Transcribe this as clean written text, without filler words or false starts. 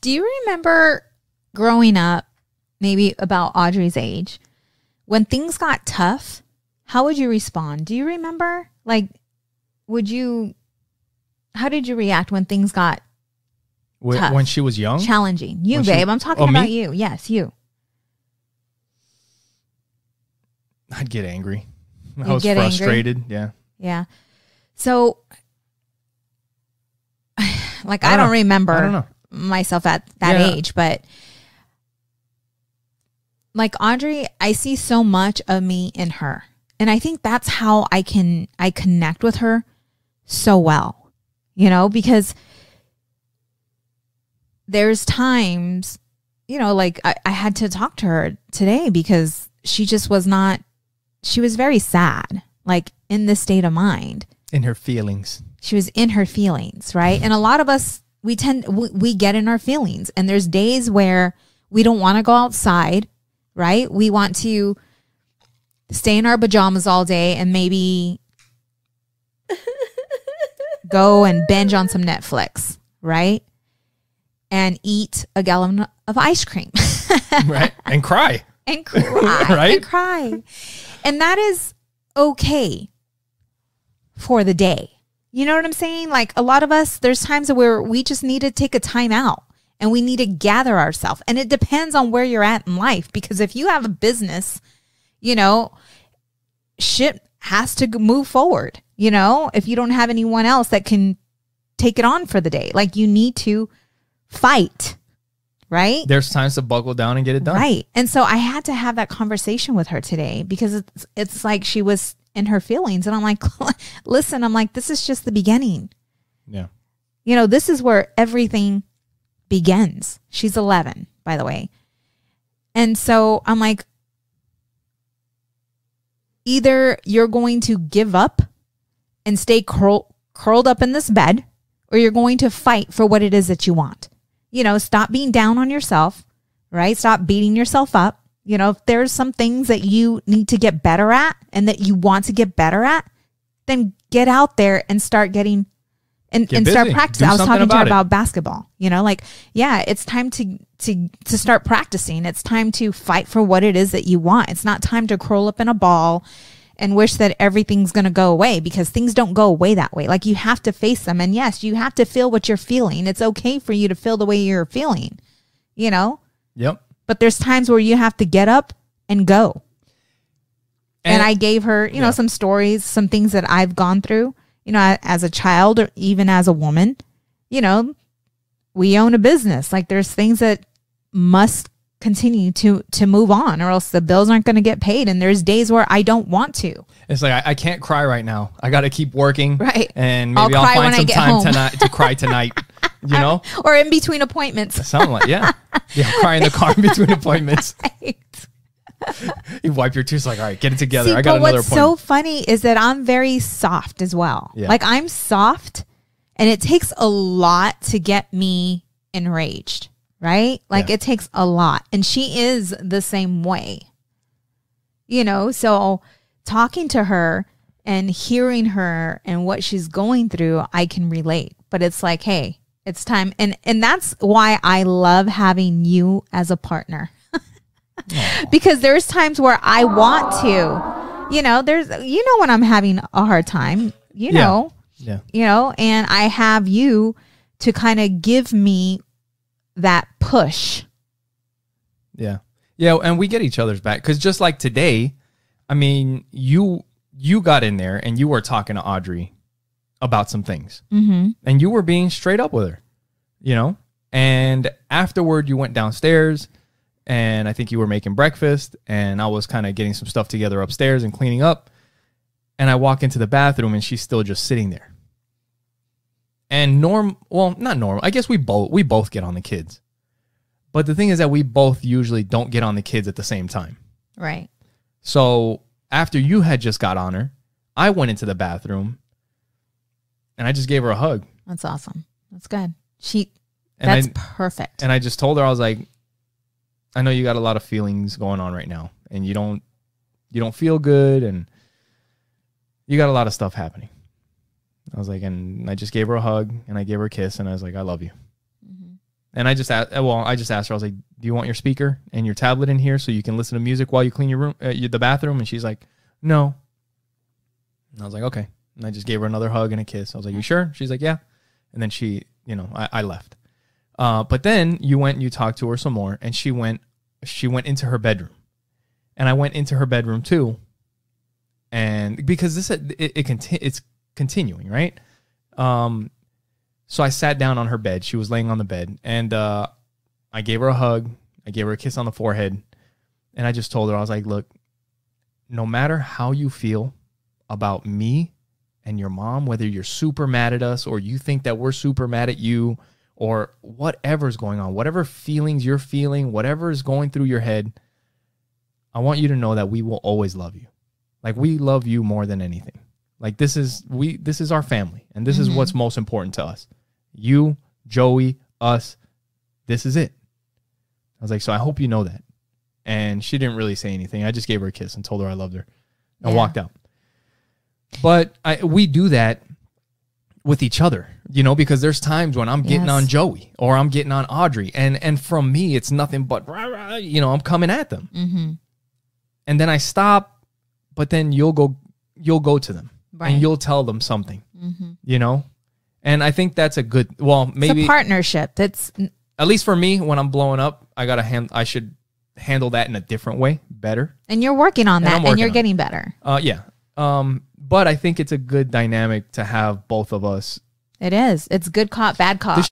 Do you remember growing up, maybe about Audrey's age, when things got tough, how would you respond? Do you remember? Like, how did you react when things got tough? When she was young? Challenging. You, babe. I'm talking about you. Yes, you. I'd get angry. I was frustrated. Angry? Yeah. Yeah. So, like, I don't remember myself at that age, but like Audrey, I see so much of me in her. And I think that's how I connect with her so well, you know, because there's times, you know, like I had to talk to her today because she just was not, she was very sad, like in this state of mind. In her feelings. She was in her feelings, right? And a lot of us, we get in our feelings. And there's days where we don't want to go outside, right? We want to stay in our pajamas all day and maybe go and binge on some Netflix, right? And eat a gallon of ice cream. Right. And cry. And cry. Right? And cry. And that is okay for the day. You know what I'm saying? Like a lot of us, there's times where we just need to take a time out and we need to gather ourselves. And it depends on where you're at in life, because if you have a business, you know, shit has to move forward. You know, if you don't have anyone else that can take it on for the day, like you need to fight, right? There's times to buckle down and get it done. Right. And so I had to have that conversation with her today because it's like she was in her feelings. And I'm like, listen, I'm like, this is just the beginning. Yeah. You know, this is where everything begins. She's 11, by the way. And so I'm like, either you're going to give up and stay curled up in this bed, or you're going to fight for what it is that you want. You know, stop being down on yourself, right? Stop beating yourself up. You know, if there's some things that you need to get better at and that you want to get better at, then get out there and start getting and start practicing. I was talking to her about basketball, you know, like, yeah, it's time to start practicing. It's time to fight for what it is that you want. It's not time to curl up in a ball and wish that everything's going to go away, because things don't go away that way. Like, you have to face them. And yes, you have to feel what you're feeling. It's okay for you to feel the way you're feeling, you know? Yep. But there's times where you have to get up and go. And I gave her, you know, some stories, some things that I've gone through, you know, as a child or even as a woman. You know, we own a business. Like, there's things that must continue to move on, or else the bills aren't going to get paid. And there's days where I don't want to. It's like, I can't cry right now. I got to keep working. Right. And maybe I'll find some time tonight to cry tonight, you know? Or in between appointments. Something like, yeah. Yeah, cry in the car in between appointments. Right. You wipe your tears, like, all right, get it together. See, I got another what's appointment. so funny is that I'm very soft as well. Yeah. Like, I'm soft, and it takes a lot to get me enraged, right? Like, it takes a lot. And she is the same way, you know? So talking to her and hearing her and what she's going through, I can relate. But it's like, hey, it's time. And that's why I love having you as a partner. Because there's times where I want to, you know, when I'm having a hard time, you know, and I have you to kind of give me that push. Yeah. Yeah. And we get each other's back. Because just like today, I mean, you got in there and you were talking to Audrey about some things. Mm-hmm. And you were being straight up with her, you know, and afterward you went downstairs. And I think you were making breakfast, and I was kind of getting some stuff together upstairs and cleaning up. And I walk into the bathroom, and she's still just sitting there. And not normal. I guess we both get on the kids. But the thing is that we both usually don't get on the kids at the same time. Right. So after you had just got on her, I went into the bathroom, and I just gave her a hug. That's awesome. That's good. That's perfect. And I just told her, I was like, I know you got a lot of feelings going on right now, and you don't feel good, and you got a lot of stuff happening. I was like, and I just gave her a hug, and I gave her a kiss, and I was like, I love you. Mm-hmm. And I just asked her, I was like, do you want your speaker and your tablet in here so you can listen to music while you clean your room, the bathroom? And she's like, no. And I was like, okay. And I just gave her another hug and a kiss. I was like, you sure? She's like, yeah. And then she, I left. But then you went and you talked to her some more, and she went into her bedroom. And I went into her bedroom too. And because it's continuing, right? So I sat down on her bed. She was laying on the bed, and I gave her a hug. I gave her a kiss on the forehead, and I just told her, I was like, look, no matter how you feel about me and your mom, whether you're super mad at us or you think that we're super mad at you or whatever's going on, whatever feelings you're feeling, whatever is going through your head, I want you to know that we will always love you. Like, we love you more than anything. Like, this is our family, and this is what's most important to us. You, Joey, us, this is it. I was like, so I hope you know that. And she didn't really say anything. I just gave her a kiss and told her I loved her and walked out. But we do that with each other, because there's times when I'm getting on Joey or I'm getting on Audrey. And from me, it's nothing but, I'm coming at them. Mm-hmm. And then I stop, but then you'll go to them. Right. And you'll tell them something, And I think that's a good, maybe it's a partnership. That's at least for me, when I'm blowing up, I should handle that in a different way, better. And you're working on that, and you're getting better. Yeah. But I think it's a good dynamic to have both of us. It is. It's good cop, bad cop.